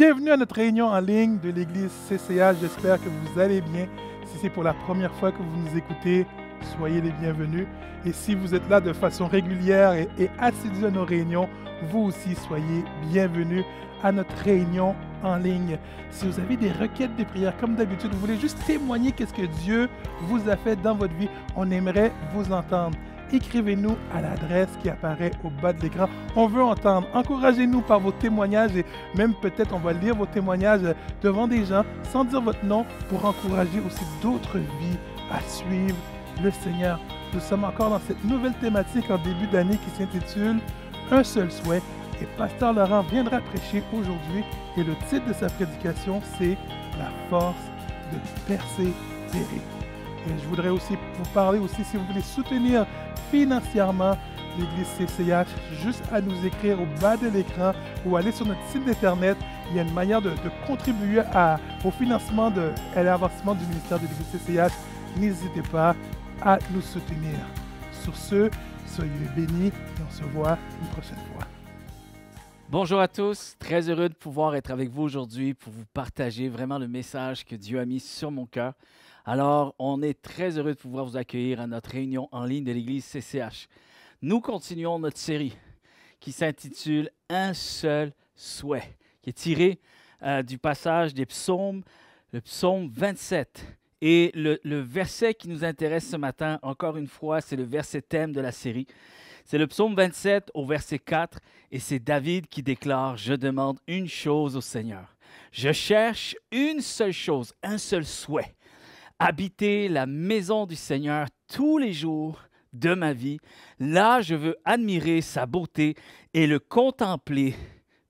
Bienvenue à notre réunion en ligne de l'Église CCH. J'espère que vous allez bien. Si c'est pour la première fois que vous nous écoutez, soyez les bienvenus. Et si vous êtes là de façon régulière et assidue à nos réunions, vous aussi soyez bienvenus à notre réunion en ligne. Si vous avez des requêtes de prière, comme d'habitude, vous voulez juste témoigner qu'est-ce que Dieu vous a fait dans votre vie, on aimerait vous entendre. Écrivez-nous à l'adresse qui apparaît au bas de l'écran. On veut entendre. Encouragez-nous par vos témoignages et même peut-être on va lire vos témoignages devant des gens sans dire votre nom pour encourager aussi d'autres vies à suivre le Seigneur. Nous sommes encore dans cette nouvelle thématique en début d'année qui s'intitule « Un seul souhait ». Et Pasteur Laurent viendra prêcher aujourd'hui et le titre de sa prédication c'est « La force de persévérer ». Et je voudrais aussi vous parler aussi, si vous voulez soutenir financièrement l'Église CCH, juste à nous écrire au bas de l'écran ou aller sur notre site d'Internet. Il y a une manière de contribuer au financement et à l'avancement du ministère de l'Église CCH. N'hésitez pas à nous soutenir. Sur ce, soyez bénis et on se voit une prochaine fois. Bonjour à tous, très heureux de pouvoir être avec vous aujourd'hui pour vous partager vraiment le message que Dieu a mis sur mon cœur. Alors, on est très heureux de pouvoir vous accueillir à notre réunion en ligne de l'Église CCH. Nous continuons notre série qui s'intitule « Un seul souhait », qui est tiré du passage des psaumes, le psaume 27. Et le verset qui nous intéresse ce matin, encore une fois, c'est le verset thème de la série. C'est le psaume 27 au verset 4 et c'est David qui déclare « Je demande une chose au Seigneur. Je cherche une seule chose, un seul souhait. Habiter la maison du Seigneur tous les jours de ma vie. Là, je veux admirer sa beauté et le contempler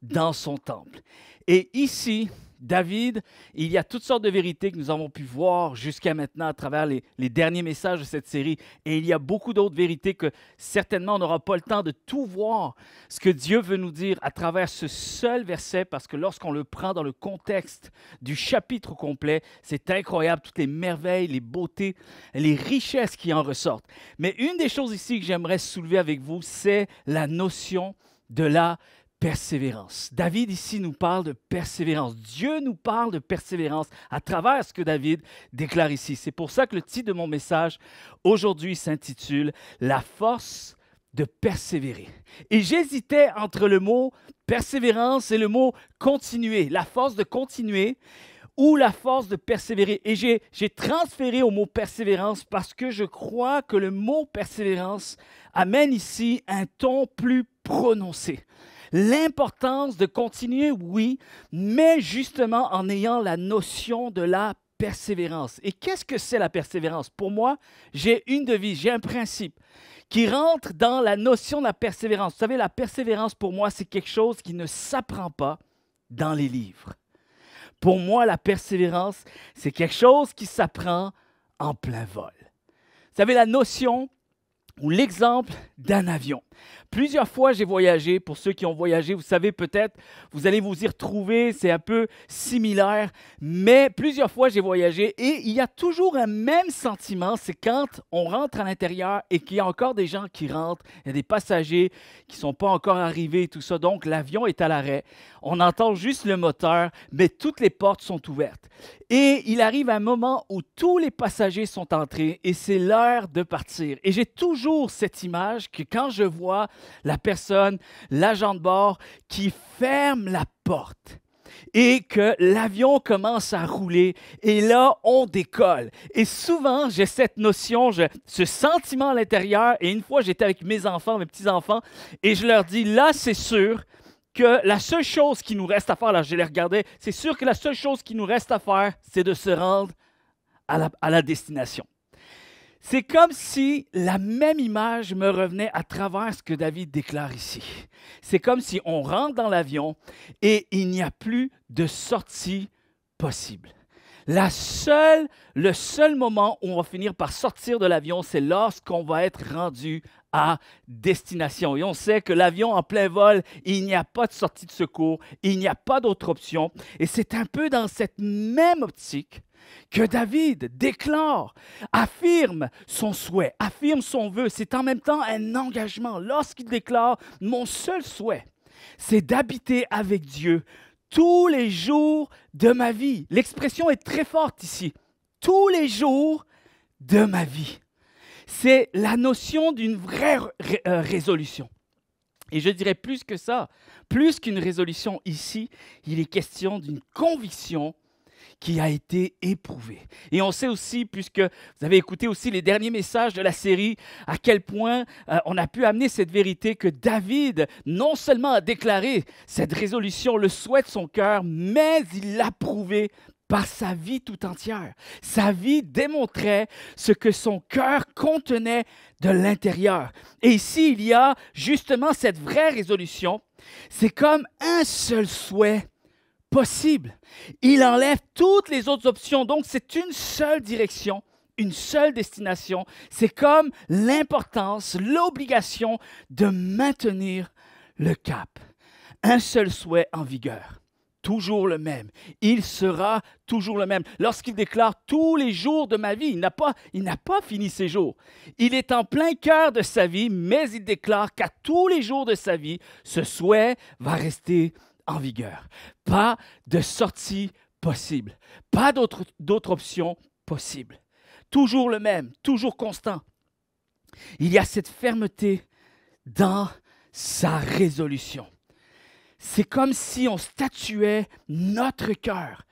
dans son temple. » Et ici, David, il y a toutes sortes de vérités que nous avons pu voir jusqu'à maintenant à travers les derniers messages de cette série. Et il y a beaucoup d'autres vérités que certainement on n'aura pas le temps de tout voir. Ce que Dieu veut nous dire à travers ce seul verset, parce que lorsqu'on le prend dans le contexte du chapitre complet, c'est incroyable, toutes les merveilles, les beautés, les richesses qui en ressortent. Mais une des choses ici que j'aimerais soulever avec vous, c'est la notion de la persévérance. David ici nous parle de persévérance. Dieu nous parle de persévérance à travers ce que David déclare ici. C'est pour ça que le titre de mon message aujourd'hui s'intitule « La force de persévérer ». Et j'hésitais entre le mot persévérance et le mot continuer, la force de continuer ou la force de persévérer. Et j'ai transféré au mot persévérance parce que je crois que le mot persévérance amène ici un ton plus prononcé. L'importance de continuer, oui, mais justement en ayant la notion de la persévérance. Et qu'est-ce que c'est la persévérance? Pour moi, j'ai une devise, j'ai un principe qui rentre dans la notion de la persévérance. Vous savez, la persévérance, pour moi, c'est quelque chose qui ne s'apprend pas dans les livres. Pour moi, la persévérance, c'est quelque chose qui s'apprend en plein vol. Vous savez, la notion ou l'exemple d'un avion. Plusieurs fois, j'ai voyagé. Pour ceux qui ont voyagé, vous savez peut-être, vous allez vous y retrouver, c'est un peu similaire. Mais plusieurs fois, j'ai voyagé et il y a toujours un même sentiment, c'est quand on rentre à l'intérieur et qu'il y a encore des gens qui rentrent, il y a des passagers qui ne sont pas encore arrivés et tout ça. Donc, l'avion est à l'arrêt. On entend juste le moteur, mais toutes les portes sont ouvertes. Et il arrive un moment où tous les passagers sont entrés et c'est l'heure de partir. Et j'ai toujours cette image que quand je vois la personne, l'agent de bord, qui ferme la porte et que l'avion commence à rouler et là, on décolle. Et souvent, j'ai cette notion, ce sentiment à l'intérieur et une fois, j'étais avec mes enfants, mes petits-enfants et je leur dis, là, c'est sûr que la seule chose qui nous reste à faire, là, je les regardais, c'est sûr que la seule chose qui nous reste à faire, c'est de se rendre à la destination. C'est comme si la même image me revenait à travers ce que David déclare ici. C'est comme si on rentre dans l'avion et il n'y a plus de sortie possible. Le seul moment où on va finir par sortir de l'avion, c'est lorsqu'on va être rendu à destination. Et on sait que l'avion en plein vol, il n'y a pas de sortie de secours, il n'y a pas d'autre option. Et c'est un peu dans cette même optique que David déclare, affirme son souhait, affirme son vœu. C'est en même temps un engagement. Lorsqu'il déclare « Mon seul souhait, c'est d'habiter avec Dieu tous les jours de ma vie. L'expression est très forte ici. Tous les jours de ma vie. C'est la notion d'une vraie résolution. Et je dirais plus que ça, plus qu'une résolution ici, il est question d'une conviction qui a été éprouvée. Et on sait aussi, puisque vous avez écouté aussi les derniers messages de la série, à quel point on a pu amener cette vérité que David, non seulement a déclaré cette résolution, le souhait de son cœur, mais il l'a prouvé par sa vie tout entière. Sa vie démontrait ce que son cœur contenait de l'intérieur. Et ici, il y a justement cette vraie résolution. C'est comme un seul souhait possible. Il enlève toutes les autres options. Donc, c'est une seule direction, une seule destination. C'est comme l'importance, l'obligation de maintenir le cap. Un seul souhait en vigueur. Toujours le même. Il sera toujours le même. Lorsqu'il déclare tous les jours de ma vie, il n'a pas fini ses jours. Il est en plein cœur de sa vie, mais il déclare qu'à tous les jours de sa vie, ce souhait va rester en vigueur. Pas de sortie possible. Pas d'autre option possible. Toujours le même, toujours constant. Il y a cette fermeté dans sa résolution. C'est comme si on statuait notre cœur.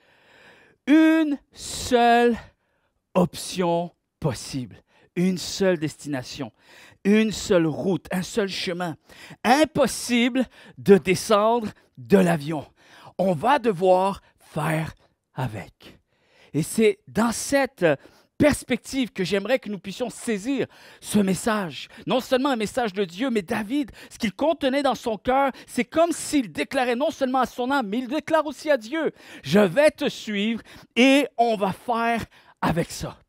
Une seule option possible, une seule destination, une seule route, un seul chemin. Impossible de descendre de l'avion. On va devoir faire avec. Et c'est dans cette perspective que j'aimerais que nous puissions saisir ce message. Non seulement un message de Dieu, mais David, ce qu'il contenait dans son cœur, c'est comme s'il déclarait non seulement à son âme, mais il déclare aussi à Dieu, « Je vais te suivre et on va faire avec ça. »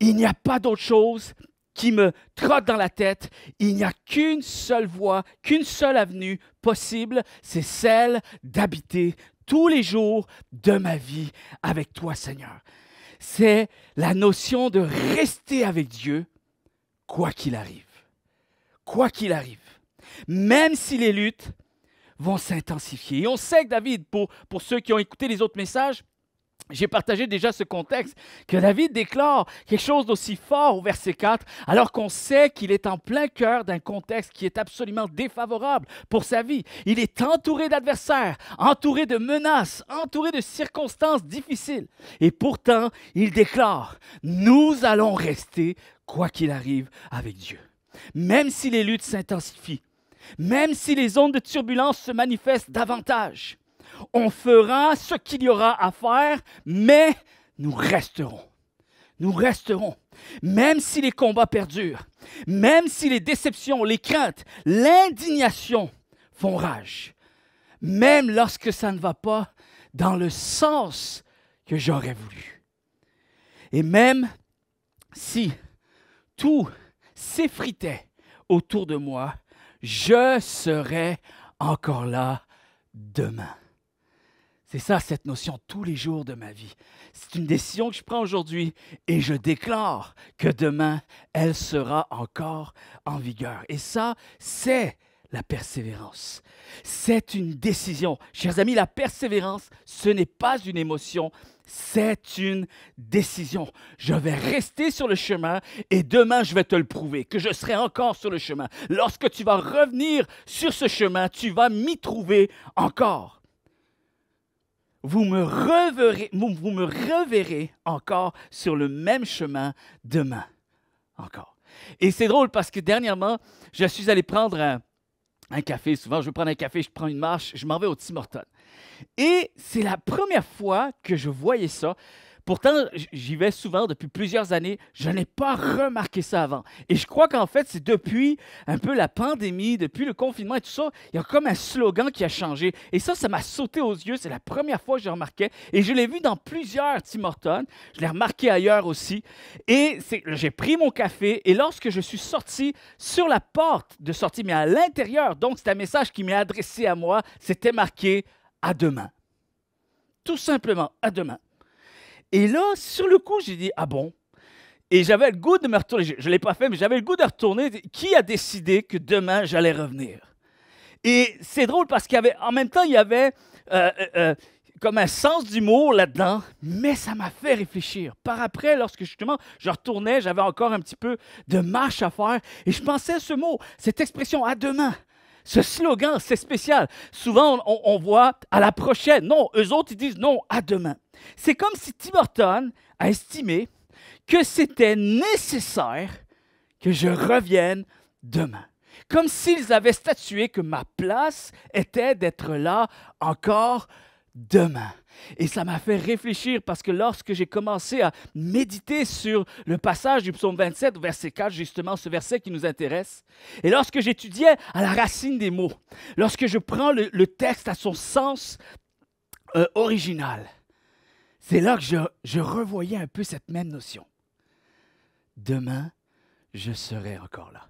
Il n'y a pas d'autre chose qui me trotte dans la tête. Il n'y a qu'une seule voie, qu'une seule avenue possible, c'est celle d'habiter tous les jours de ma vie avec toi, Seigneur. C'est la notion de rester avec Dieu, quoi qu'il arrive. Quoi qu'il arrive. Même si les luttes vont s'intensifier. Et on sait que David, pour ceux qui ont écouté les autres messages, j'ai partagé déjà ce contexte, que David déclare quelque chose d'aussi fort au verset 4, alors qu'on sait qu'il est en plein cœur d'un contexte qui est absolument défavorable pour sa vie. Il est entouré d'adversaires, entouré de menaces, entouré de circonstances difficiles. Et pourtant, il déclare, « Nous allons rester, quoi qu'il arrive, avec Dieu. » Même si les luttes s'intensifient, même si les ondes de turbulence se manifestent davantage, on fera ce qu'il y aura à faire, mais nous resterons. Nous resterons. Même si les combats perdurent, même si les déceptions, les craintes, l'indignation font rage, même lorsque ça ne va pas dans le sens que j'aurais voulu. Et même si tout s'effritait autour de moi, je serai encore là demain. C'est ça, cette notion, tous les jours de ma vie. C'est une décision que je prends aujourd'hui et je déclare que demain, elle sera encore en vigueur. Et ça, c'est la persévérance. C'est une décision. Chers amis, la persévérance, ce n'est pas une émotion, c'est une décision. Je vais rester sur le chemin et demain, je vais te le prouver, que je serai encore sur le chemin. Lorsque tu vas revenir sur ce chemin, tu vas m'y trouver encore. Vous me reverrez encore sur le même chemin demain. Encore. Et c'est drôle parce que dernièrement, je suis allé prendre un café. Souvent, je veux prendre un café, je prends une marche, je m'en vais au Tim Hortons. Et c'est la première fois que je voyais ça. Pourtant, j'y vais souvent depuis plusieurs années. Je n'ai pas remarqué ça avant. Et je crois qu'en fait, c'est depuis un peu la pandémie, depuis le confinement et tout ça, il y a comme un slogan qui a changé. Et ça m'a sauté aux yeux. C'est la première fois que je remarquais. Et je l'ai vu dans plusieurs Tim Hortons. Je l'ai remarqué ailleurs aussi. Et j'ai pris mon café. Et lorsque je suis sorti sur la porte de sortie, mais à l'intérieur, donc c'est un message qui m'est adressé à moi, c'était marqué « À demain ». Tout simplement, à demain. Et là, sur le coup, j'ai dit « Ah bon ?» Et j'avais le goût de me retourner. Je ne l'ai pas fait, mais j'avais le goût de retourner. Qui a décidé que demain, j'allais revenir? Et c'est drôle parce qu'en même temps, il y avait comme un sens d'humour là-dedans, mais ça m'a fait réfléchir. Par après, lorsque justement je retournais, j'avais encore un petit peu de marche à faire et je pensais à ce mot, cette expression « à demain ». Ce slogan, c'est spécial. Souvent, on voit « à la prochaine ». Non, eux autres, ils disent « non, à demain ». C'est comme si Tim Hortons a estimé que c'était nécessaire que je revienne demain. Comme s'ils avaient statué que ma place était d'être là encore demain. Et ça m'a fait réfléchir parce que lorsque j'ai commencé à méditer sur le passage du psaume 27, verset 4, justement, ce verset qui nous intéresse, et lorsque j'étudiais à la racine des mots, lorsque je prends le texte à son sens original, c'est là que je revoyais un peu cette même notion. Demain, je serai encore là.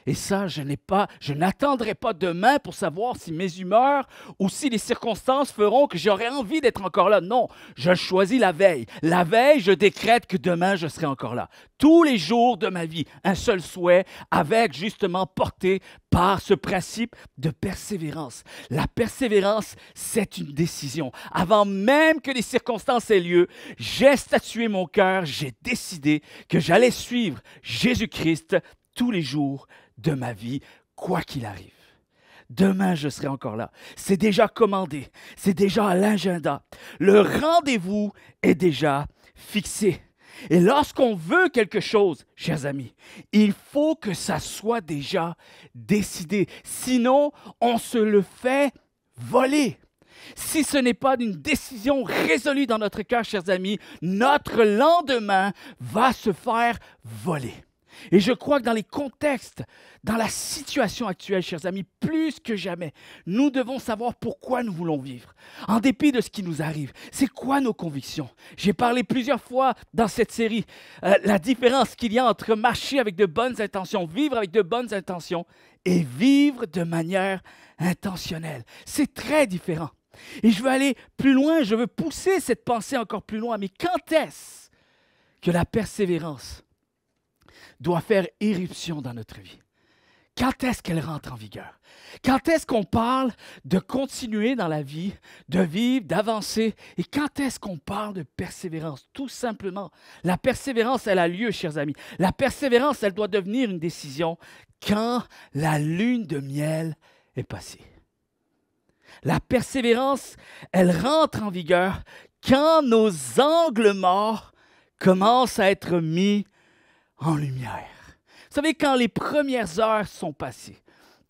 Et ça, je n'attendrai pas demain pour savoir si mes humeurs ou si les circonstances feront que j'aurai envie d'être encore là. Non, je choisis la veille. La veille, je décrète que demain, je serai encore là. Tous les jours de ma vie, un seul souhait, avec justement porté par ce principe de persévérance. La persévérance, c'est une décision. Avant même que les circonstances aient lieu, j'ai statué mon cœur, j'ai décidé que j'allais suivre Jésus-Christ tous les jours de ma vie, quoi qu'il arrive. Demain, je serai encore là. C'est déjà commandé. C'est déjà à l'agenda. Le rendez-vous est déjà fixé. Et lorsqu'on veut quelque chose, chers amis, il faut que ça soit déjà décidé. Sinon, on se le fait voler. Si ce n'est pas une décision résolue dans notre cœur, chers amis, notre lendemain va se faire voler. Et je crois que dans les contextes, dans la situation actuelle, chers amis, plus que jamais, nous devons savoir pourquoi nous voulons vivre. En dépit de ce qui nous arrive, c'est quoi nos convictions? J'ai parlé plusieurs fois dans cette série, la différence qu'il y a entre marcher avec de bonnes intentions, vivre avec de bonnes intentions et vivre de manière intentionnelle. C'est très différent. Et je veux aller plus loin, je veux pousser cette pensée encore plus loin. Mais quand est-ce que la persévérance doit faire éruption dans notre vie? Quand est-ce qu'elle rentre en vigueur? Quand est-ce qu'on parle de continuer dans la vie, de vivre, d'avancer? Et quand est-ce qu'on parle de persévérance? Tout simplement, la persévérance, elle a lieu, chers amis. La persévérance, elle doit devenir une décision quand la lune de miel est passée. La persévérance, elle rentre en vigueur quand nos angles morts commencent à être mis en lumière. Vous savez, quand les premières heures sont passées,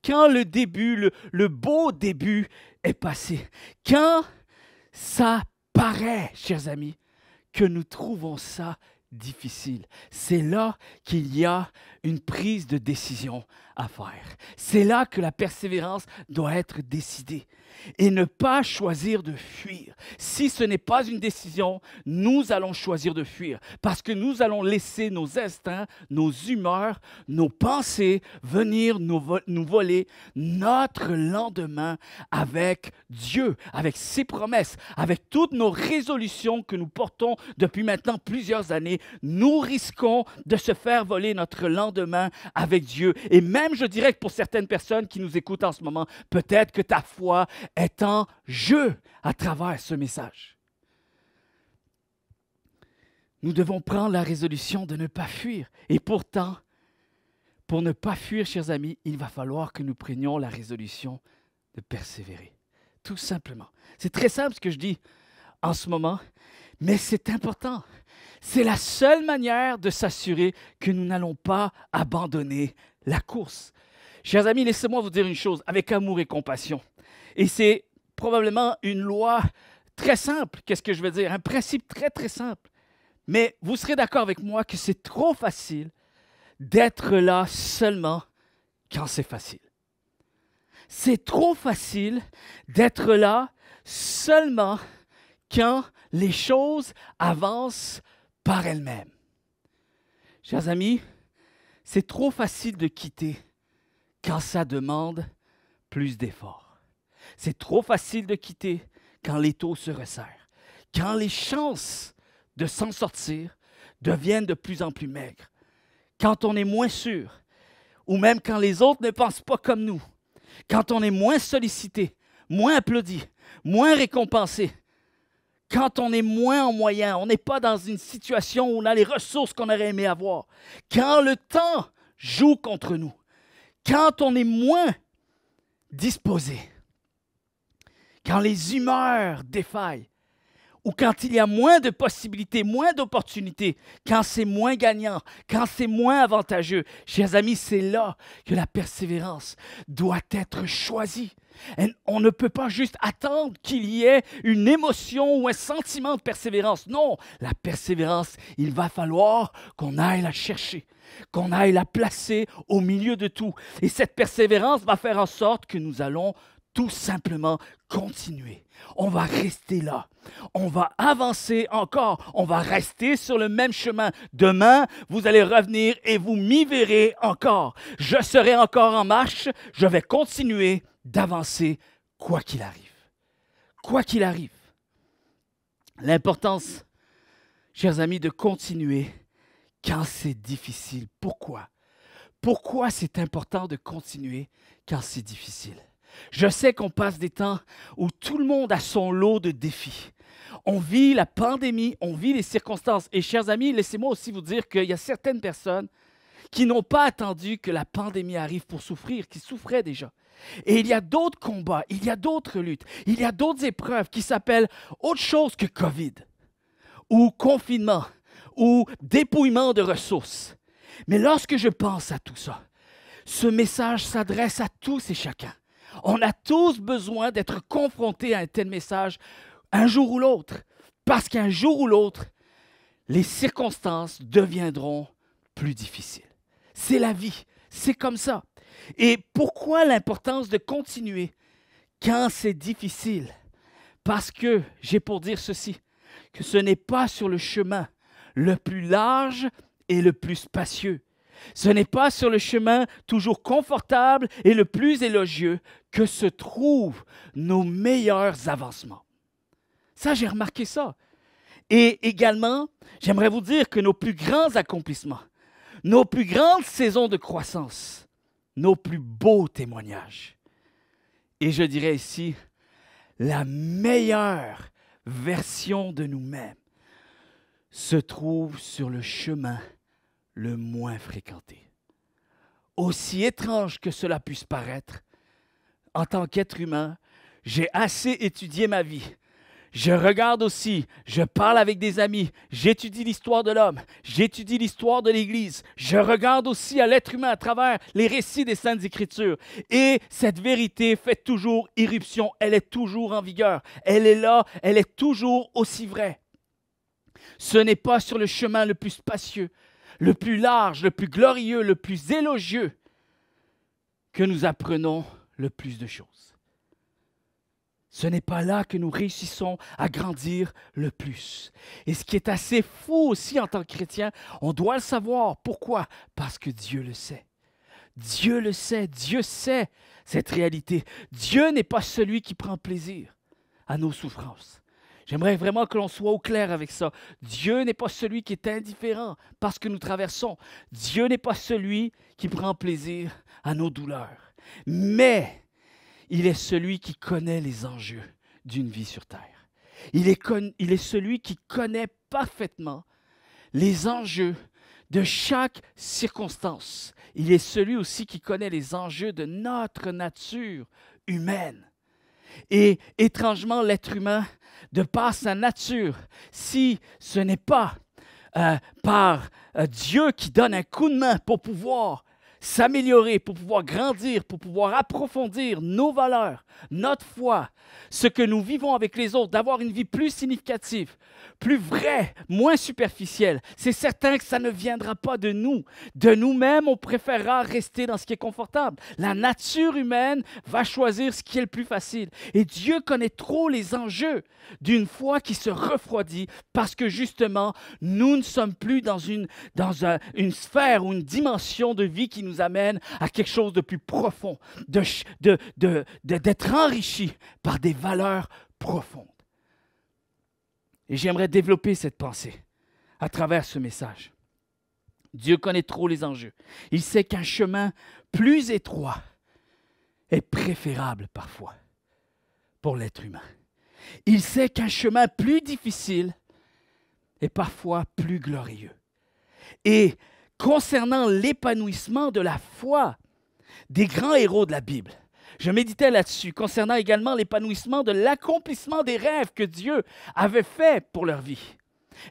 quand le début, le beau début est passé, quand ça paraît, chers amis, que nous trouvons ça difficile, c'est là qu'il y a une prise de décision à faire. C'est là que la persévérance doit être décidée et ne pas choisir de fuir. Si ce n'est pas une décision, nous allons choisir de fuir parce que nous allons laisser nos instincts, nos humeurs, nos pensées venir nous voler notre lendemain avec Dieu, avec ses promesses, avec toutes nos résolutions que nous portons depuis maintenant plusieurs années. Nous risquons de se faire voler notre lendemain avec Dieu. Et même, je dirais que pour certaines personnes qui nous écoutent en ce moment, peut-être que ta foi est en jeu à travers ce message. Nous devons prendre la résolution de ne pas fuir. Et pourtant, pour ne pas fuir, chers amis, il va falloir que nous prenions la résolution de persévérer. Tout simplement. C'est très simple ce que je dis en ce moment, mais c'est important. C'est la seule manière de s'assurer que nous n'allons pas abandonner la course. Chers amis, laissez-moi vous dire une chose avec amour et compassion. Et c'est probablement une loi très simple. Qu'est-ce que je veux dire? Un principe très, très simple. Mais vous serez d'accord avec moi que c'est trop facile d'être là seulement quand c'est facile. C'est trop facile d'être là seulement quand les choses avancent par elles-mêmes. Chers amis, c'est trop facile de quitter quand ça demande plus d'efforts. C'est trop facile de quitter quand l'étau se resserre, quand les chances de s'en sortir deviennent de plus en plus maigres, quand on est moins sûr, ou même quand les autres ne pensent pas comme nous, quand on est moins sollicité, moins applaudi, moins récompensé, quand on est moins en moyen, on n'est pas dans une situation où on a les ressources qu'on aurait aimé avoir, quand le temps joue contre nous, quand on est moins disposé, quand les humeurs défaillent, ou quand il y a moins de possibilités, moins d'opportunités, quand c'est moins gagnant, quand c'est moins avantageux. Chers amis, c'est là que la persévérance doit être choisie. Et on ne peut pas juste attendre qu'il y ait une émotion ou un sentiment de persévérance. Non, la persévérance, il va falloir qu'on aille la chercher, qu'on aille la placer au milieu de tout. Et cette persévérance va faire en sorte que nous allons tout simplement continuer. On va rester là. On va avancer encore. On va rester sur le même chemin. Demain, vous allez revenir et vous m'y verrez encore. Je serai encore en marche. Je vais continuer d'avancer quoi qu'il arrive. Quoi qu'il arrive. L'importance, chers amis, de continuer quand c'est difficile. Pourquoi? Pourquoi c'est important de continuer quand c'est difficile? Je sais qu'on passe des temps où tout le monde a son lot de défis. On vit la pandémie, on vit les circonstances. Et chers amis, laissez-moi aussi vous dire qu'il y a certaines personnes qui n'ont pas attendu que la pandémie arrive pour souffrir, qui souffraient déjà. Et il y a d'autres combats, il y a d'autres luttes, il y a d'autres épreuves qui s'appellent autre chose que COVID, ou confinement, ou dépouillement de ressources. Mais lorsque je pense à tout ça, ce message s'adresse à tous et chacun. On a tous besoin d'être confrontés à un tel message un jour ou l'autre, parce qu'un jour ou l'autre, les circonstances deviendront plus difficiles. C'est la vie, c'est comme ça. Et pourquoi l'importance de continuer quand c'est difficile? Parce que, j'ai pour dire ceci, que ce n'est pas sur le chemin le plus large et le plus spacieux. Ce n'est pas sur le chemin toujours confortable et le plus élogieux que se trouvent nos meilleurs avancements. Ça, j'ai remarqué ça. Et également, j'aimerais vous dire que nos plus grands accomplissements, nos plus grandes saisons de croissance, nos plus beaux témoignages, et je dirais ici, la meilleure version de nous-mêmes se trouve sur le chemin le moins fréquenté. Aussi étrange que cela puisse paraître, en tant qu'être humain, j'ai assez étudié ma vie. Je regarde aussi, je parle avec des amis, j'étudie l'histoire de l'homme, j'étudie l'histoire de l'Église, je regarde aussi à l'être humain à travers les récits des Saintes Écritures. Et cette vérité fait toujours irruption, elle est toujours en vigueur, elle est là, elle est toujours aussi vraie. Ce n'est pas sur le chemin le plus spacieux, le plus large, le plus glorieux, le plus élogieux que nous apprenons le plus de choses. Ce n'est pas là que nous réussissons à grandir le plus. Et ce qui est assez fou aussi en tant que chrétien, on doit le savoir. Pourquoi? Parce que Dieu le sait. Dieu le sait. Dieu sait cette réalité. Dieu n'est pas celui qui prend plaisir à nos souffrances. J'aimerais vraiment que l'on soit au clair avec ça. Dieu n'est pas celui qui est indifférent parce que nous traversons. Dieu n'est pas celui qui prend plaisir à nos douleurs. Mais il est celui qui connaît les enjeux d'une vie sur terre. Il est celui qui connaît parfaitement les enjeux de chaque circonstance. Il est celui aussi qui connaît les enjeux de notre nature humaine. Et étrangement, l'être humain, de par sa nature, si ce n'est pas par Dieu qui donne un coup de main pour pouvoir s'améliorer, pour pouvoir grandir, pour pouvoir approfondir nos valeurs, notre foi, ce que nous vivons avec les autres, d'avoir une vie plus significative, plus vraie, moins superficielle. C'est certain que ça ne viendra pas de nous. De nous-mêmes, on préférera rester dans ce qui est confortable. La nature humaine va choisir ce qui est le plus facile. Et Dieu connaît trop les enjeux d'une foi qui se refroidit parce que justement, nous ne sommes plus dans une sphère ou une dimension de vie qui nous amène à quelque chose de plus profond, d'être enrichi par des valeurs profondes. Et j'aimerais développer cette pensée à travers ce message. Dieu connaît trop les enjeux. Il sait qu'un chemin plus étroit est préférable parfois pour l'être humain. Il sait qu'un chemin plus difficile est parfois plus glorieux. Et concernant l'épanouissement de la foi des grands héros de la Bible, je méditais là-dessus, concernant également l'épanouissement de l'accomplissement des rêves que Dieu avait fait pour leur vie.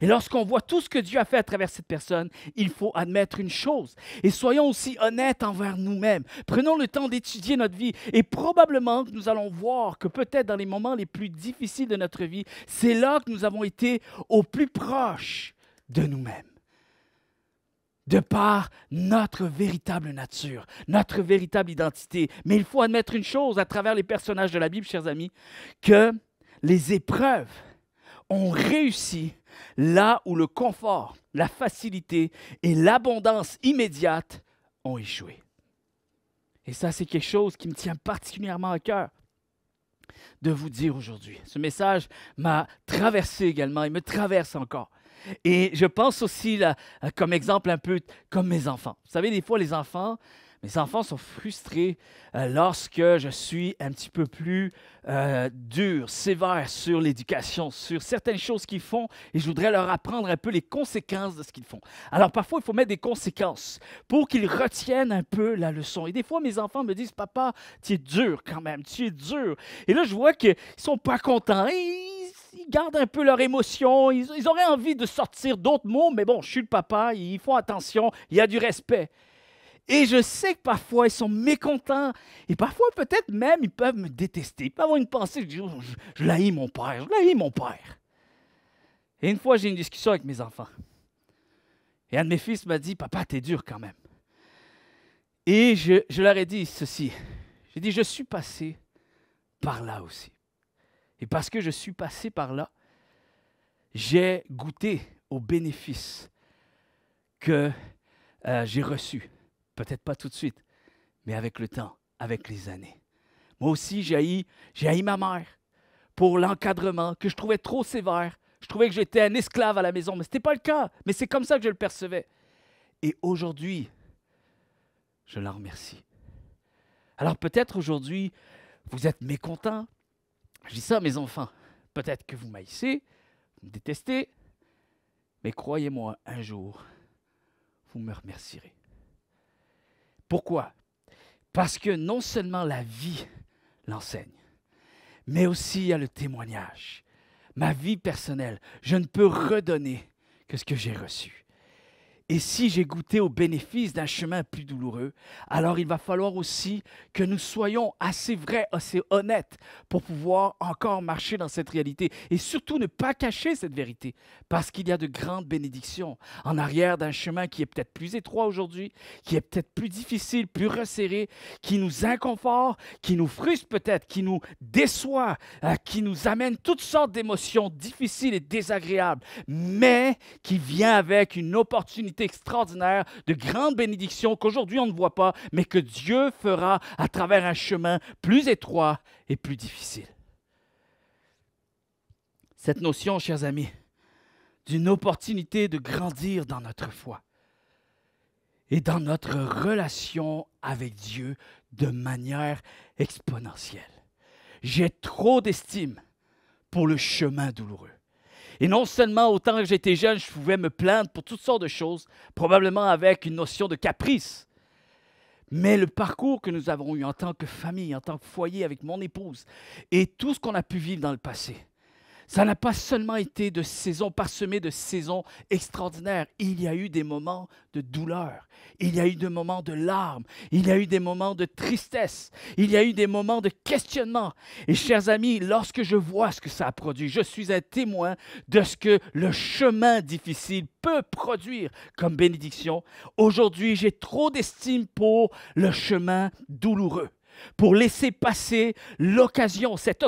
Et lorsqu'on voit tout ce que Dieu a fait à travers cette personne, il faut admettre une chose. Et soyons aussi honnêtes envers nous-mêmes. Prenons le temps d'étudier notre vie et probablement que nous allons voir que peut-être dans les moments les plus difficiles de notre vie, c'est là que nous avons été au plus proche de nous-mêmes. De par notre véritable nature, notre véritable identité. Mais il faut admettre une chose à travers les personnages de la Bible, chers amis, que les épreuves ont réussi là où le confort, la facilité et l'abondance immédiate ont échoué. Et ça, c'est quelque chose qui me tient particulièrement à cœur de vous dire aujourd'hui. Ce message m'a traversé également, il me traverse encore. Et je pense aussi, là, comme exemple, un peu comme mes enfants. Vous savez, des fois, mes enfants sont frustrés lorsque je suis un petit peu plus dur, sévère sur l'éducation, sur certaines choses qu'ils font, et je voudrais leur apprendre un peu les conséquences de ce qu'ils font. Alors, parfois, il faut mettre des conséquences pour qu'ils retiennent un peu la leçon. Et des fois, mes enfants me disent, « Papa, tu es dur quand même, tu es dur. » Et là, je vois qu'ils ne sont pas contents. Ils gardent un peu leur émotion. Ils auraient envie de sortir d'autres mots, mais bon, je suis le papa, ils font attention, il y a du respect. Et je sais que parfois, ils sont mécontents. Et parfois, peut-être même, ils peuvent me détester. Ils peuvent avoir une pensée, je l'haïs mon père, je l'haïs mon père. Et une fois, j'ai une discussion avec mes enfants. Et un de mes fils m'a dit, « Papa, t'es dur quand même. » Et je leur ai dit ceci. J'ai dit, « Je suis passé par là aussi. Et parce que je suis passé par là, j'ai goûté aux bénéfices que j'ai reçus. Peut-être pas tout de suite, mais avec le temps, avec les années. Moi aussi, j'ai haï ma mère pour l'encadrement que je trouvais trop sévère. Je trouvais que j'étais un esclave à la maison, mais ce n'était pas le cas. Mais c'est comme ça que je le percevais. Et aujourd'hui, je l'en remercie. Alors peut-être aujourd'hui, vous êtes mécontents. Je dis ça à mes enfants. Peut-être que vous m'haïssez, vous me détestez, mais croyez-moi, un jour, vous me remercierez. Pourquoi? Parce que non seulement la vie l'enseigne, mais aussi il y a le témoignage. Ma vie personnelle, je ne peux redonner que ce que j'ai reçu. Et si j'ai goûté aux bénéfices d'un chemin plus douloureux, alors il va falloir aussi que nous soyons assez vrais, assez honnêtes pour pouvoir encore marcher dans cette réalité. Et surtout ne pas cacher cette vérité, parce qu'il y a de grandes bénédictions en arrière d'un chemin qui est peut-être plus étroit aujourd'hui, qui est peut-être plus difficile, plus resserré, qui nous inconforte, qui nous frustre peut-être, qui nous déçoit, qui nous amène toutes sortes d'émotions difficiles et désagréables, mais qui vient avec une opportunité extraordinaire, de grandes bénédictions qu'aujourd'hui on ne voit pas, mais que Dieu fera à travers un chemin plus étroit et plus difficile. Cette notion, chers amis, d'une opportunité de grandir dans notre foi et dans notre relation avec Dieu de manière exponentielle. J'ai trop d'estime pour le chemin douloureux. Et non seulement autant que j'étais jeune, je pouvais me plaindre pour toutes sortes de choses, probablement avec une notion de caprice. Mais le parcours que nous avons eu en tant que famille, en tant que foyer avec mon épouse, et tout ce qu'on a pu vivre dans le passé, ça n'a pas seulement été de saisons parsemées de saisons extraordinaires. Il y a eu des moments de douleur. Il y a eu des moments de larmes. Il y a eu des moments de tristesse. Il y a eu des moments de questionnement. Et chers amis, lorsque je vois ce que ça a produit, je suis un témoin de ce que le chemin difficile peut produire comme bénédiction. Aujourd'hui, j'ai trop d'estime pour le chemin douloureux, pour laisser passer l'occasion, cette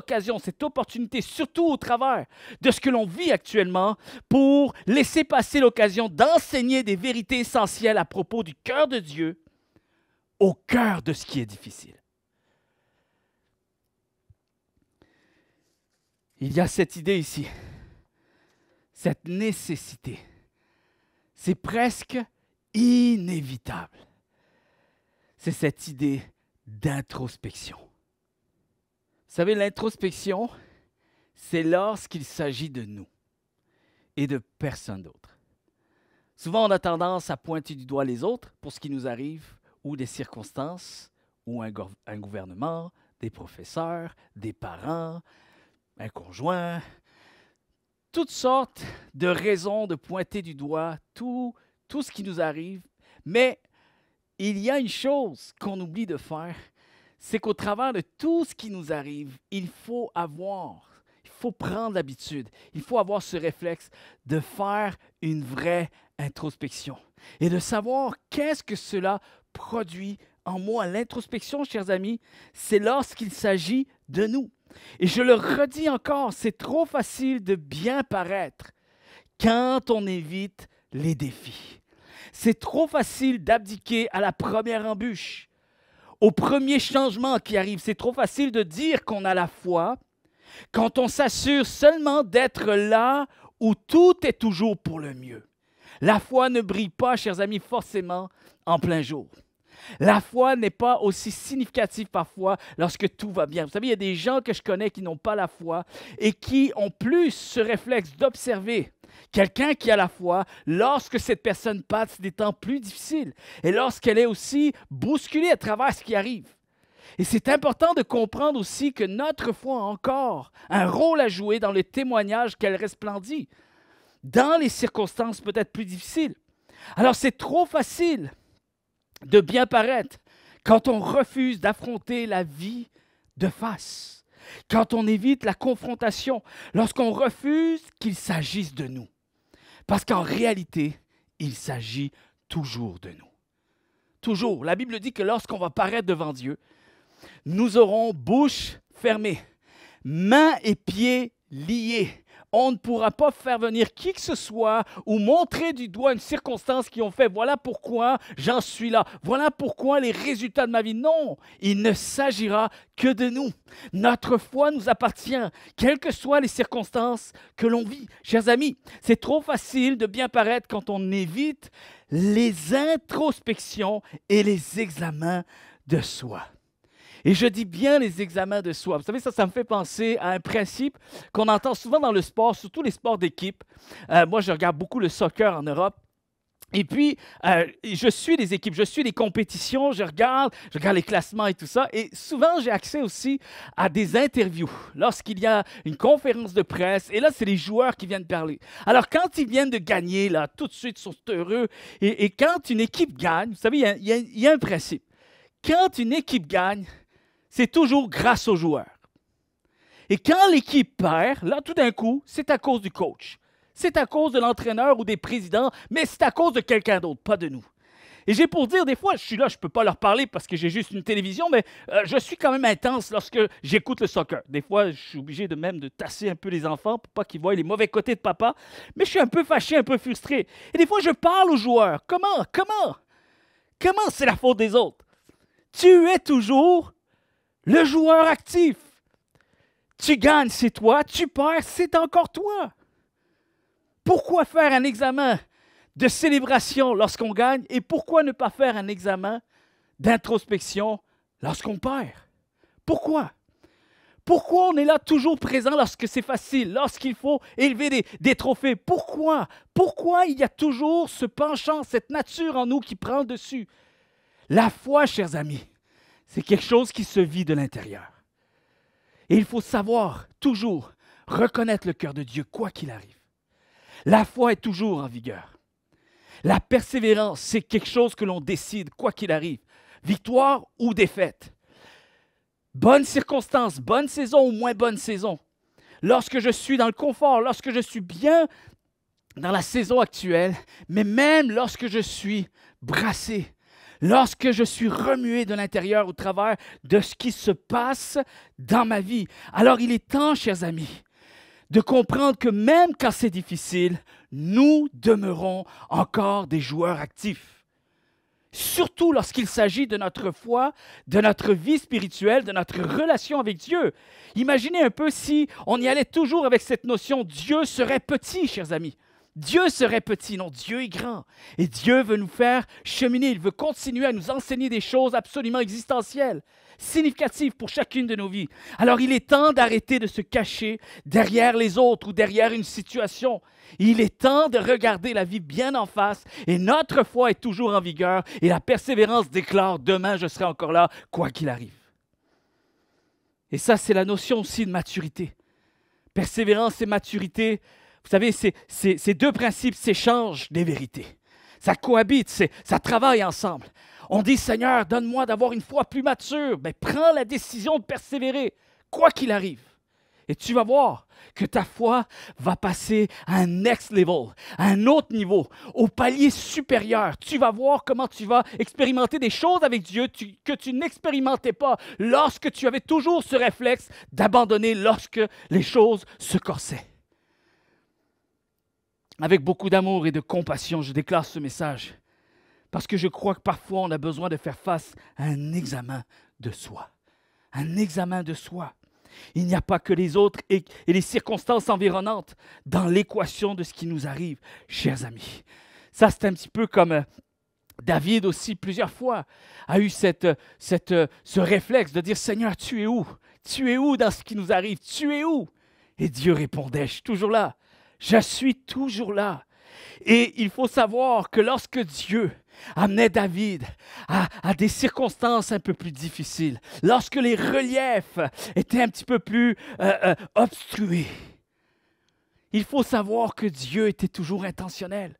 opportunité, surtout au travers de ce que l'on vit actuellement, pour laisser passer l'occasion d'enseigner des vérités essentielles à propos du cœur de Dieu, au cœur de ce qui est difficile. Il y a cette idée ici, cette nécessité. C'est presque inévitable. C'est cette idée d'introspection. Vous savez, l'introspection, c'est lorsqu'il s'agit de nous et de personne d'autre. Souvent, on a tendance à pointer du doigt les autres pour ce qui nous arrive, ou des circonstances, ou un gouvernement, des professeurs, des parents, un conjoint, toutes sortes de raisons de pointer du doigt tout ce qui nous arrive. Mais il y a une chose qu'on oublie de faire, c'est qu'au travers de tout ce qui nous arrive, il faut prendre l'habitude, il faut avoir ce réflexe de faire une vraie introspection et de savoir qu'est-ce que cela produit en moi. L'introspection, chers amis, c'est lorsqu'il s'agit de nous. Et je le redis encore, c'est trop facile de bien paraître quand on évite les défis. C'est trop facile d'abdiquer à la première embûche, au premier changement qui arrive. C'est trop facile de dire qu'on a la foi quand on s'assure seulement d'être là où tout est toujours pour le mieux. La foi ne brille pas, chers amis, forcément en plein jour. La foi n'est pas aussi significative parfois lorsque tout va bien. Vous savez, il y a des gens que je connais qui n'ont pas la foi et qui ont plus ce réflexe d'observer quelqu'un qui a la foi lorsque cette personne passe des temps plus difficiles et lorsqu'elle est aussi bousculée à travers ce qui arrive. Et c'est important de comprendre aussi que notre foi a encore un rôle à jouer dans le témoignage qu'elle resplendit, dans les circonstances peut-être plus difficiles. Alors c'est trop facile de bien paraître quand on refuse d'affronter la vie de face, quand on évite la confrontation, lorsqu'on refuse qu'il s'agisse de nous. Parce qu'en réalité, il s'agit toujours de nous. Toujours. La Bible dit que lorsqu'on va paraître devant Dieu, nous aurons bouche fermée, mains et pieds liés. On ne pourra pas faire venir qui que ce soit ou montrer du doigt une circonstance qui ont fait. Voilà pourquoi j'en suis là. Voilà pourquoi les résultats de ma vie. Non, il ne s'agira que de nous. Notre foi nous appartient, quelles que soient les circonstances que l'on vit. Chers amis, c'est trop facile de bien paraître quand on évite les introspections et les examens de soi. Et je dis bien les examens de soi. Vous savez, ça me fait penser à un principe qu'on entend souvent dans le sport, surtout les sports d'équipe. Moi, je regarde beaucoup le soccer en Europe. Et puis, je suis les équipes, je suis les compétitions, je regarde les classements et tout ça. Et souvent, j'ai accès aussi à des interviews lorsqu'il y a une conférence de presse. Et là, c'est les joueurs qui viennent parler. Alors, quand ils viennent de gagner, là, tout de suite, ils sont heureux. Et quand une équipe gagne, vous savez, il y a un principe. Quand une équipe gagne, c'est toujours grâce aux joueurs. Et quand l'équipe perd, là, tout d'un coup, c'est à cause du coach. C'est à cause de l'entraîneur ou des présidents, mais c'est à cause de quelqu'un d'autre, pas de nous. Et j'ai pour dire, des fois, je suis là, je ne peux pas leur parler parce que j'ai juste une télévision, mais je suis quand même intense lorsque j'écoute le soccer. Des fois, je suis obligé de tasser un peu les enfants pour pas qu'ils voient les mauvais côtés de papa, mais je suis un peu fâché, un peu frustré. Et des fois, je parle aux joueurs. Comment c'est la faute des autres? Tu es toujours le joueur actif. Tu gagnes, c'est toi. Tu perds, c'est encore toi. Pourquoi faire un examen de célébration lorsqu'on gagne et pourquoi ne pas faire un examen d'introspection lorsqu'on perd? Pourquoi? Pourquoi on est là toujours présent lorsque c'est facile, lorsqu'il faut élever des trophées? Pourquoi? Pourquoi il y a toujours ce penchant, cette nature en nous qui prend le dessus? La foi, chers amis, c'est quelque chose qui se vit de l'intérieur. Et il faut savoir, toujours, reconnaître le cœur de Dieu, quoi qu'il arrive. La foi est toujours en vigueur. La persévérance, c'est quelque chose que l'on décide, quoi qu'il arrive. Victoire ou défaite. Bonne circonstance, bonne saison ou moins bonne saison. Lorsque je suis dans le confort, lorsque je suis bien dans la saison actuelle, mais même lorsque je suis brassé, lorsque je suis remué de l'intérieur au travers de ce qui se passe dans ma vie. Alors il est temps, chers amis, de comprendre que même quand c'est difficile, nous demeurons encore des joueurs actifs. Surtout lorsqu'il s'agit de notre foi, de notre vie spirituelle, de notre relation avec Dieu. Imaginez un peu si on y allait toujours avec cette notion « Dieu serait petit », chers amis. Dieu serait petit. Non, Dieu est grand. Et Dieu veut nous faire cheminer. Il veut continuer à nous enseigner des choses absolument existentielles, significatives pour chacune de nos vies. Alors, il est temps d'arrêter de se cacher derrière les autres ou derrière une situation. Il est temps de regarder la vie bien en face et notre foi est toujours en vigueur et la persévérance déclare « Demain, je serai encore là, quoi qu'il arrive ». Et ça, c'est la notion aussi de maturité. Persévérance et maturité, vous savez, ces deux principes s'échangent des vérités. Ça cohabite, ça travaille ensemble. On dit, Seigneur, donne-moi d'avoir une foi plus mature. Ben, prends la décision de persévérer, quoi qu'il arrive. Et tu vas voir que ta foi va passer à un next level, à un autre niveau, au palier supérieur. Tu vas voir comment tu vas expérimenter des choses avec Dieu que tu n'expérimentais pas lorsque tu avais toujours ce réflexe d'abandonner lorsque les choses se corsaient. Avec beaucoup d'amour et de compassion, je déclare ce message parce que je crois que parfois on a besoin de faire face à un examen de soi. Un examen de soi. Il n'y a pas que les autres et les circonstances environnantes dans l'équation de ce qui nous arrive, chers amis. Ça, c'est un petit peu comme David aussi, plusieurs fois, a eu ce réflexe de dire « Seigneur, tu es où? Tu es où dans ce qui nous arrive? Tu es où? » Et Dieu répondait « Je suis toujours là. Je suis toujours là. » Et il faut savoir que lorsque Dieu amenait David à des circonstances un peu plus difficiles, lorsque les reliefs étaient un petit peu plus obstrués, il faut savoir que Dieu était toujours intentionnel.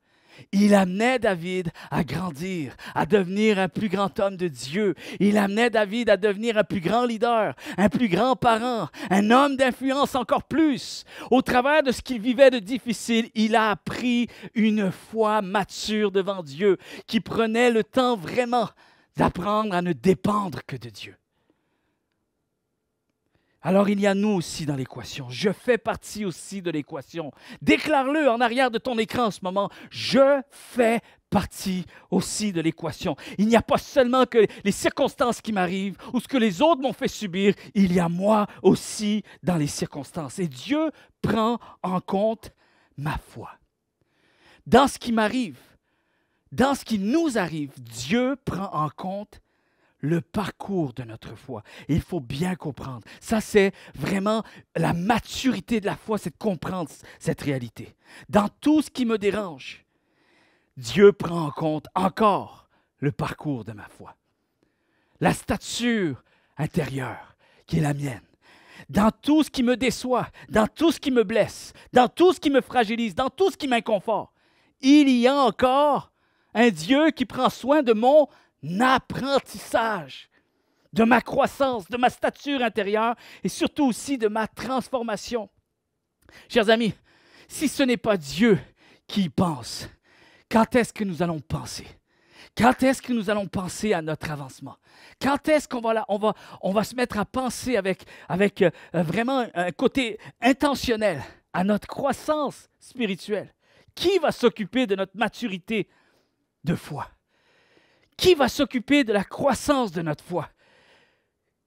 Il amenait David à grandir, à devenir un plus grand homme de Dieu. Il amenait David à devenir un plus grand leader, un plus grand parent, un homme d'influence encore plus. Au travers de ce qu'il vivait de difficile, il a appris une foi mature devant Dieu, qui prenait le temps vraiment d'apprendre à ne dépendre que de Dieu. Alors il y a nous aussi dans l'équation. Je fais partie aussi de l'équation. Déclare-le en arrière de ton écran en ce moment. Je fais partie aussi de l'équation. Il n'y a pas seulement que les circonstances qui m'arrivent ou ce que les autres m'ont fait subir. Il y a moi aussi dans les circonstances. Et Dieu prend en compte ma foi. Dans ce qui m'arrive, dans ce qui nous arrive, Dieu prend en compte le parcours de notre foi. Et il faut bien comprendre. Ça, c'est vraiment la maturité de la foi, c'est de comprendre cette réalité. Dans tout ce qui me dérange, Dieu prend en compte encore le parcours de ma foi. La stature intérieure qui est la mienne. Dans tout ce qui me déçoit, dans tout ce qui me blesse, dans tout ce qui me fragilise, dans tout ce qui m'inconfort, il y a encore un Dieu qui prend soin de mon apprentissage, de ma croissance, de ma stature intérieure et surtout aussi de ma transformation. Chers amis, si ce n'est pas Dieu qui y pense, quand est-ce que nous allons penser? Quand est-ce que nous allons penser à notre avancement? Quand est-ce qu'on va se mettre à penser avec vraiment un côté intentionnel à notre croissance spirituelle? Qui va s'occuper de notre maturité de foi? Qui va s'occuper de la croissance de notre foi?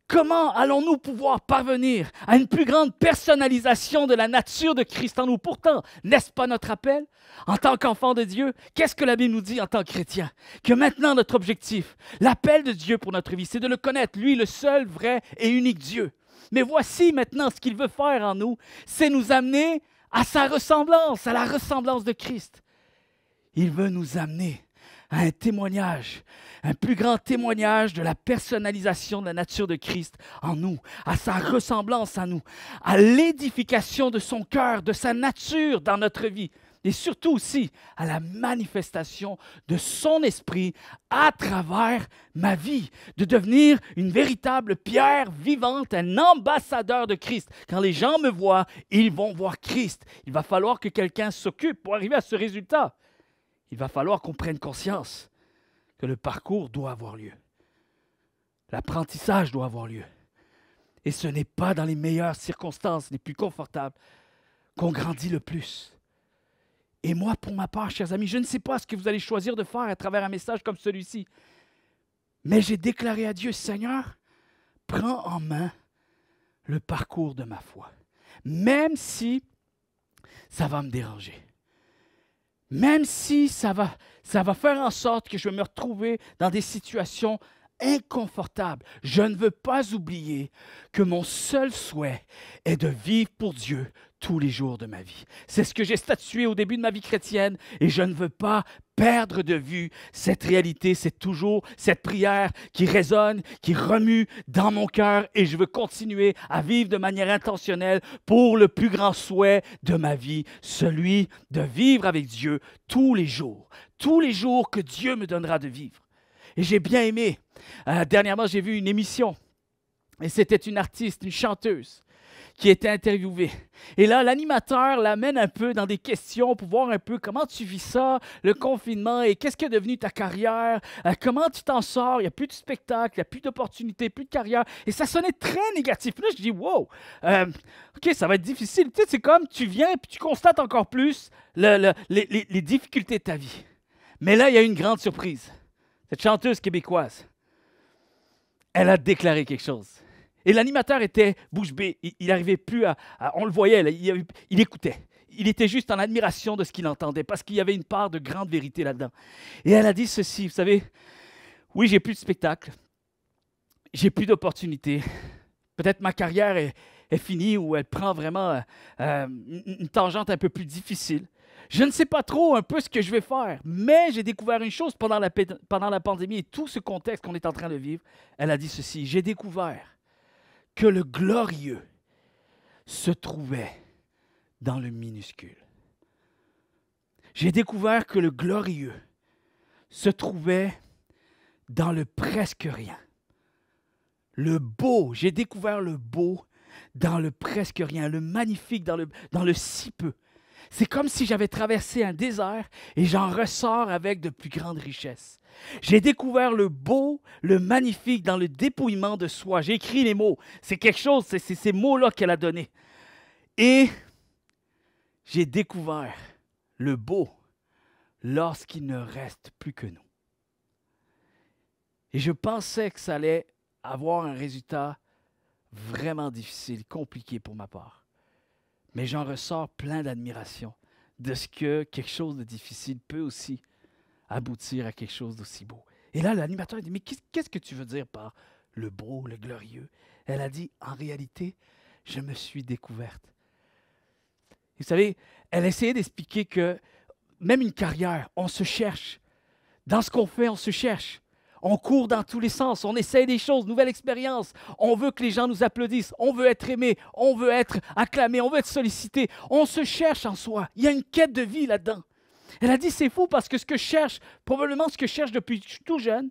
Comment allons-nous pouvoir parvenir à une plus grande personnalisation de la nature de Christ en nous? Pourtant, n'est-ce pas notre appel? En tant qu'enfant de Dieu, qu'est-ce que la Bible nous dit en tant que chrétien? Que maintenant notre objectif, l'appel de Dieu pour notre vie, c'est de le connaître, lui, le seul, vrai et unique Dieu. Mais voici maintenant ce qu'il veut faire en nous, c'est nous amener à sa ressemblance, à la ressemblance de Christ. Il veut nous amener à un témoignage, un plus grand témoignage de la personnalisation de la nature de Christ en nous, à sa ressemblance en nous, à l'édification de son cœur, de sa nature dans notre vie, et surtout aussi à la manifestation de son esprit à travers ma vie, de devenir une véritable pierre vivante, un ambassadeur de Christ. Quand les gens me voient, ils vont voir Christ. Il va falloir que quelqu'un s'occupe pour arriver à ce résultat. Il va falloir qu'on prenne conscience que le parcours doit avoir lieu. L'apprentissage doit avoir lieu. Et ce n'est pas dans les meilleures circonstances, les plus confortables, qu'on grandit le plus. Et moi, pour ma part, chers amis, je ne sais pas ce que vous allez choisir de faire à travers un message comme celui-ci. Mais j'ai déclaré à Dieu, Seigneur, prends en main le parcours de ma foi. Même si ça va me déranger. même si ça va faire en sorte que je vais me retrouver dans des situations inconfortables, je ne veux pas oublier que mon seul souhait est de vivre pour Dieu tous les jours de ma vie. C'est ce que j'ai statué au début de ma vie chrétienne et je ne veux pas perdre de vue cette réalité. C'est toujours cette prière qui résonne, qui remue dans mon cœur et je veux continuer à vivre de manière intentionnelle pour le plus grand souhait de ma vie, celui de vivre avec Dieu tous les jours que Dieu me donnera de vivre. Et j'ai bien aimé. Dernièrement, j'ai vu une émission et c'était une artiste, une chanteuse qui était interviewée. Et là, l'animateur l'amène un peu dans des questions pour voir un peu comment tu vis ça, le confinement, et qu'est-ce qui est devenu ta carrière, comment tu t'en sors, il n'y a plus de spectacle, il n'y a plus d'opportunités, plus de carrière. Et ça sonnait très négatif. Puis là, je dis, wow, OK, ça va être difficile. Tu sais, c'est comme tu viens et tu constates encore plus les difficultés de ta vie. Mais là, il y a une grande surprise. Cette chanteuse québécoise, elle a déclaré quelque chose. Et l'animateur était bouche bée. Il n'arrivait plus à... On le voyait, là, il écoutait. Il était juste en admiration de ce qu'il entendait parce qu'il y avait une part de grande vérité là-dedans. Et elle a dit ceci, vous savez, oui, j'ai plus de spectacle, j'ai plus d'opportunités. Peut-être ma carrière est finie ou elle prend vraiment une tangente un peu plus difficile. Je ne sais pas trop un peu ce que je vais faire, mais j'ai découvert une chose pendant la pandémie et tout ce contexte qu'on est en train de vivre. Elle a dit ceci, j'ai découvert que le glorieux se trouvait dans le minuscule. J'ai découvert que le glorieux se trouvait dans le presque rien. Le beau, j'ai découvert le beau dans le presque rien, le magnifique dans le si peu. C'est comme si j'avais traversé un désert et j'en ressors avec de plus grandes richesses. J'ai découvert le beau, le magnifique dans le dépouillement de soi. J'ai écrit les mots. C'est quelque chose, c'est ces mots-là qu'elle a donnés. Et j'ai découvert le beau lorsqu'il ne reste plus que nous. Et je pensais que ça allait avoir un résultat vraiment difficile, compliqué pour ma part. Mais j'en ressors plein d'admiration de ce que quelque chose de difficile peut aussi aboutir à quelque chose d'aussi beau. Et là, l'animateur a dit, mais qu'est-ce que tu veux dire par le beau, le glorieux? Elle a dit, en réalité, je me suis découverte. Vous savez, elle essayait d'expliquer que même une carrière, on se cherche. Dans ce qu'on fait, on se cherche. On court dans tous les sens, on essaye des choses, nouvelles expériences. On veut que les gens nous applaudissent, on veut être aimé, on veut être acclamé, on veut être sollicité. On se cherche en soi. Il y a une quête de vie là-dedans. Elle a dit, c'est fou parce que ce que je cherche, probablement ce que je cherche depuis que je suis tout jeune,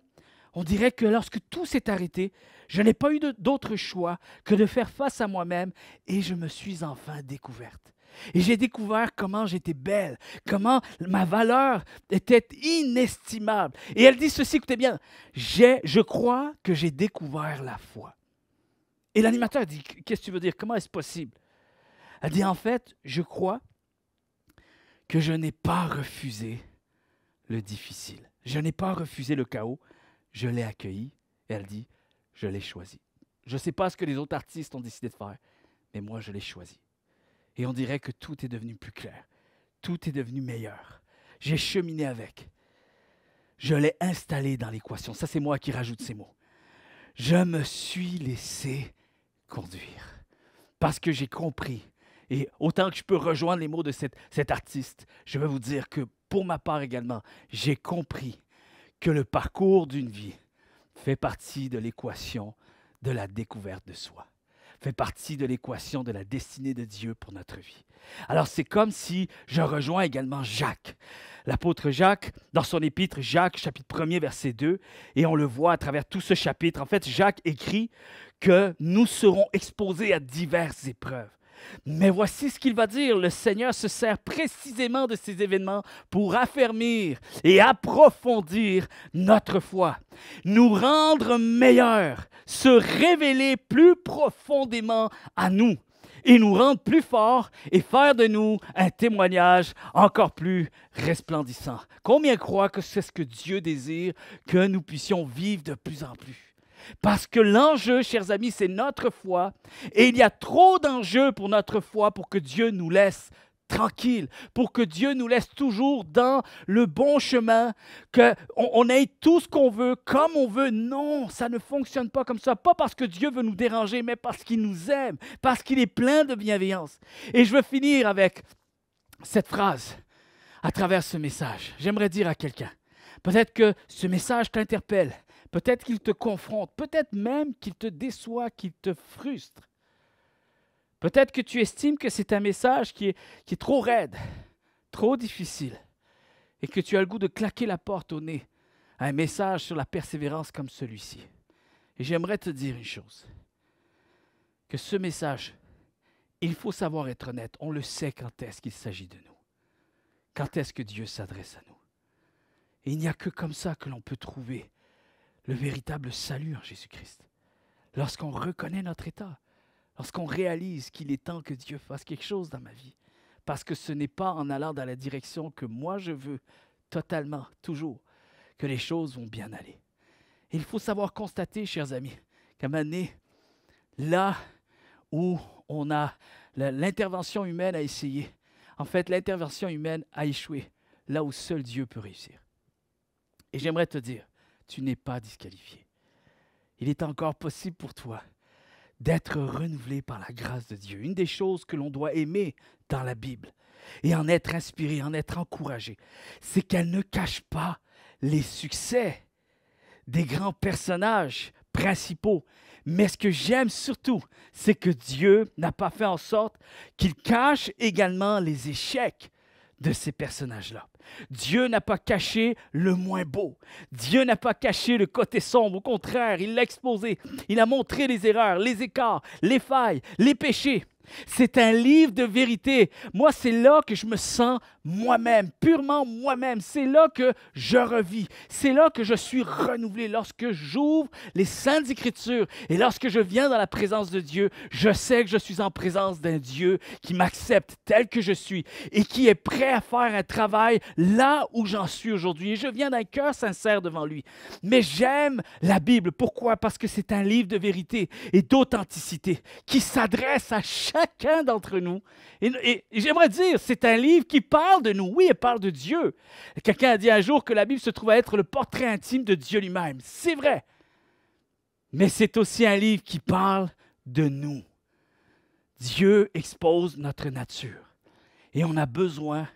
on dirait que lorsque tout s'est arrêté, je n'ai pas eu d'autre choix que de faire face à moi-même et je me suis enfin découverte. Et j'ai découvert comment j'étais belle, comment ma valeur était inestimable. Et elle dit ceci, écoutez bien, je crois que j'ai découvert la foi. Et l'animateur dit, qu'est-ce que tu veux dire? Comment est-ce possible? Elle dit, en fait, je crois que je n'ai pas refusé le difficile. Je n'ai pas refusé le chaos, je l'ai accueilli. Et elle dit, je l'ai choisi. Je ne sais pas ce que les autres artistes ont décidé de faire, mais moi, je l'ai choisi. Et on dirait que tout est devenu plus clair. Tout est devenu meilleur. J'ai cheminé avec. Je l'ai installé dans l'équation. Ça, c'est moi qui rajoute ces mots. Je me suis laissé conduire. Parce que j'ai compris. Et autant que je peux rejoindre les mots de cet artiste, je vais vous dire que pour ma part également, j'ai compris que le parcours d'une vie fait partie de l'équation de la découverte de soi. Fait partie de l'équation de la destinée de Dieu pour notre vie. Alors, c'est comme si je rejoins également Jacques. L'apôtre Jacques, dans son épître, Jacques, chapitre 1er, verset 2, et on le voit à travers tout ce chapitre. En fait, Jacques écrit que nous serons exposés à diverses épreuves. Mais voici ce qu'il va dire. Le Seigneur se sert précisément de ces événements pour affermir et approfondir notre foi, nous rendre meilleurs, se révéler plus profondément à nous et nous rendre plus forts et faire de nous un témoignage encore plus resplendissant. Combien croient que c'est ce que Dieu désire, que nous puissions vivre de plus en plus? Parce que l'enjeu, chers amis, c'est notre foi. Et il y a trop d'enjeux pour notre foi pour que Dieu nous laisse tranquille, pour que Dieu nous laisse toujours dans le bon chemin, qu'on ait tout ce qu'on veut, comme on veut. Non, ça ne fonctionne pas comme ça. Pas parce que Dieu veut nous déranger, mais parce qu'il nous aime, parce qu'il est plein de bienveillance. Et je veux finir avec cette phrase à travers ce message. J'aimerais dire à quelqu'un, peut-être que ce message t'interpelle, peut-être qu'il te confronte, peut-être même qu'il te déçoit, qu'il te frustre. Peut-être que tu estimes que c'est un message qui est trop raide, trop difficile, et que tu as le goût de claquer la porte au nez à un message sur la persévérance comme celui-ci. Et j'aimerais te dire une chose, que ce message, il faut savoir être honnête. On le sait quand est-ce qu'il s'agit de nous. Quand est-ce que Dieu s'adresse à nous. Et il n'y a que comme ça que l'on peut trouver le véritable salut en Jésus-Christ. Lorsqu'on reconnaît notre état, lorsqu'on réalise qu'il est temps que Dieu fasse quelque chose dans ma vie. Parce que ce n'est pas en allant dans la direction que moi je veux, totalement, toujours, que les choses vont bien aller. Et il faut savoir constater, chers amis, qu'à un moment donné, là où on a l'intervention humaine a essayé, en fait, l'intervention humaine a échoué, là où seul Dieu peut réussir. Et j'aimerais te dire, tu n'es pas disqualifié. Il est encore possible pour toi d'être renouvelé par la grâce de Dieu. Une des choses que l'on doit aimer dans la Bible et en être inspiré, en être encouragé, c'est qu'elle ne cache pas les succès des grands personnages principaux. Mais ce que j'aime surtout, c'est que Dieu n'a pas fait en sorte qu'il cache également les échecs de ces personnages-là. Dieu n'a pas caché le moins beau. Dieu n'a pas caché le côté sombre. Au contraire, il l'a exposé. Il a montré les erreurs, les écarts, les failles, les péchés. C'est un livre de vérité. Moi, c'est là que je me sens moi-même, purement moi-même. C'est là que je revis. C'est là que je suis renouvelé. Lorsque j'ouvre les Saintes Écritures et lorsque je viens dans la présence de Dieu, je sais que je suis en présence d'un Dieu qui m'accepte tel que je suis et qui est prêt à faire un travail là où j'en suis aujourd'hui. Et je viens d'un cœur sincère devant lui. Mais j'aime la Bible. Pourquoi? Parce que c'est un livre de vérité et d'authenticité qui s'adresse à chacun d'entre nous. Et j'aimerais dire, c'est un livre qui parle de nous. Oui, il parle de Dieu. Quelqu'un a dit un jour que la Bible se trouve à être le portrait intime de Dieu lui-même. C'est vrai. Mais c'est aussi un livre qui parle de nous. Dieu expose notre nature. Et on a besoin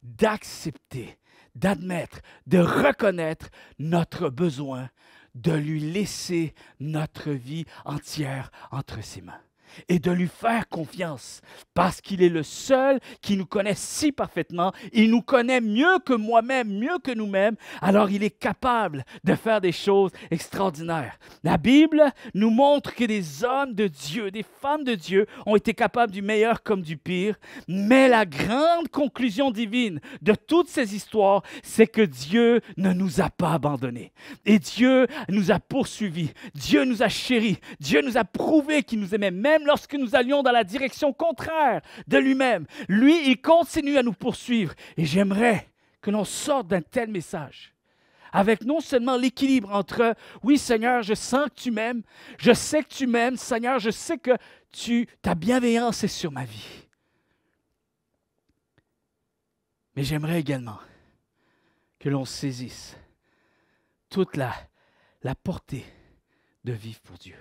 d'accepter, d'admettre, de reconnaître notre besoin de lui laisser notre vie entière entre ses mains. Et de lui faire confiance, parce qu'il est le seul qui nous connaît si parfaitement. Il nous connaît mieux que moi-même, mieux que nous-mêmes. Alors il est capable de faire des choses extraordinaires. La Bible nous montre que des hommes de Dieu, des femmes de Dieu ont été capables du meilleur comme du pire. Mais la grande conclusion divine de toutes ces histoires, c'est que Dieu ne nous a pas abandonnés. Et Dieu nous a poursuivis. Dieu nous a chéris. Dieu nous a prouvé qu'il nous aimait, même lorsque nous allions dans la direction contraire de lui-même. Lui, il continue à nous poursuivre. Et j'aimerais que l'on sorte d'un tel message avec non seulement l'équilibre entre « Oui, Seigneur, je sens que tu m'aimes. Je sais que tu m'aimes. Seigneur, je sais que ta bienveillance est sur ma vie. » Mais j'aimerais également que l'on saisisse toute la portée de vivre pour Dieu.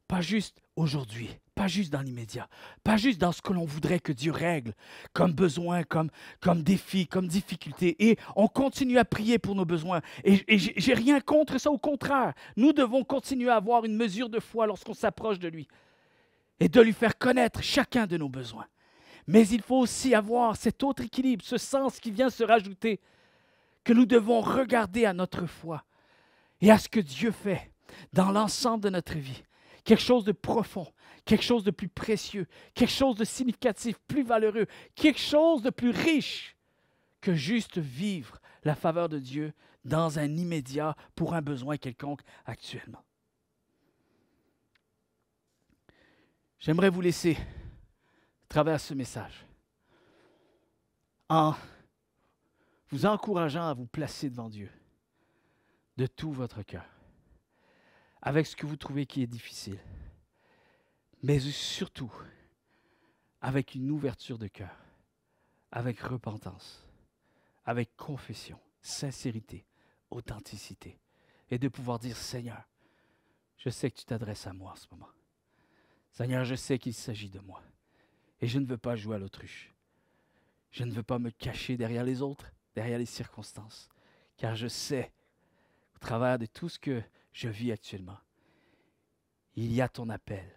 Pas juste aujourd'hui, pas juste dans l'immédiat, pas juste dans ce que l'on voudrait que Dieu règle comme besoin, comme défi, comme difficulté. Et on continue à prier pour nos besoins. Et j'ai rien contre ça, au contraire. Nous devons continuer à avoir une mesure de foi lorsqu'on s'approche de lui et de lui faire connaître chacun de nos besoins. Mais il faut aussi avoir cet autre équilibre, ce sens qui vient se rajouter, que nous devons regarder à notre foi et à ce que Dieu fait dans l'ensemble de notre vie. Quelque chose de profond, quelque chose de plus précieux, quelque chose de significatif, plus valeureux, quelque chose de plus riche que juste vivre la faveur de Dieu dans un immédiat pour un besoin quelconque actuellement. J'aimerais vous laisser à travers ce message en vous encourageant à vous placer devant Dieu de tout votre cœur, avec ce que vous trouvez qui est difficile, mais surtout avec une ouverture de cœur avec repentance, avec confession, sincérité, authenticité, et de pouvoir dire, Seigneur, je sais que tu t'adresses à moi en ce moment. Seigneur, je sais qu'il s'agit de moi, et je ne veux pas jouer à l'autruche. Je ne veux pas me cacher derrière les autres, derrière les circonstances, car je sais, au travers de tout ce que je vis actuellement, il y a ton appel,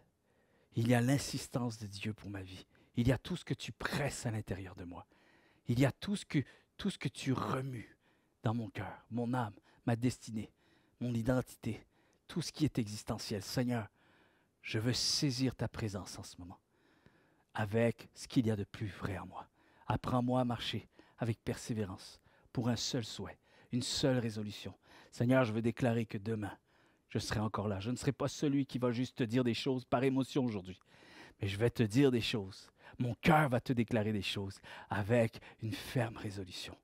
il y a l'insistance de Dieu pour ma vie, il y a tout ce que tu presses à l'intérieur de moi, il y a tout ce que tu remues dans mon cœur, mon âme, ma destinée, mon identité, tout ce qui est existentiel. Seigneur, je veux saisir ta présence en ce moment, avec ce qu'il y a de plus vrai en moi. Apprends-moi à marcher avec persévérance pour un seul souhait, une seule résolution. Seigneur, je veux déclarer que demain, je serai encore là. Je ne serai pas celui qui va juste te dire des choses par émotion aujourd'hui, mais je vais te dire des choses. Mon cœur va te déclarer des choses avec une ferme résolution.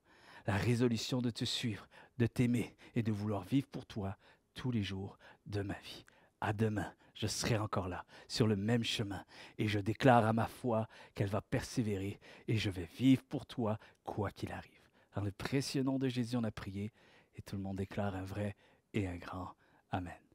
La résolution de te suivre, de t'aimer et de vouloir vivre pour toi tous les jours de ma vie. À demain, je serai encore là, sur le même chemin, et je déclare à ma foi qu'elle va persévérer, et je vais vivre pour toi, quoi qu'il arrive. Dans le précieux nom de Jésus, on a prié, et tout le monde déclare un vrai et un grand Amen.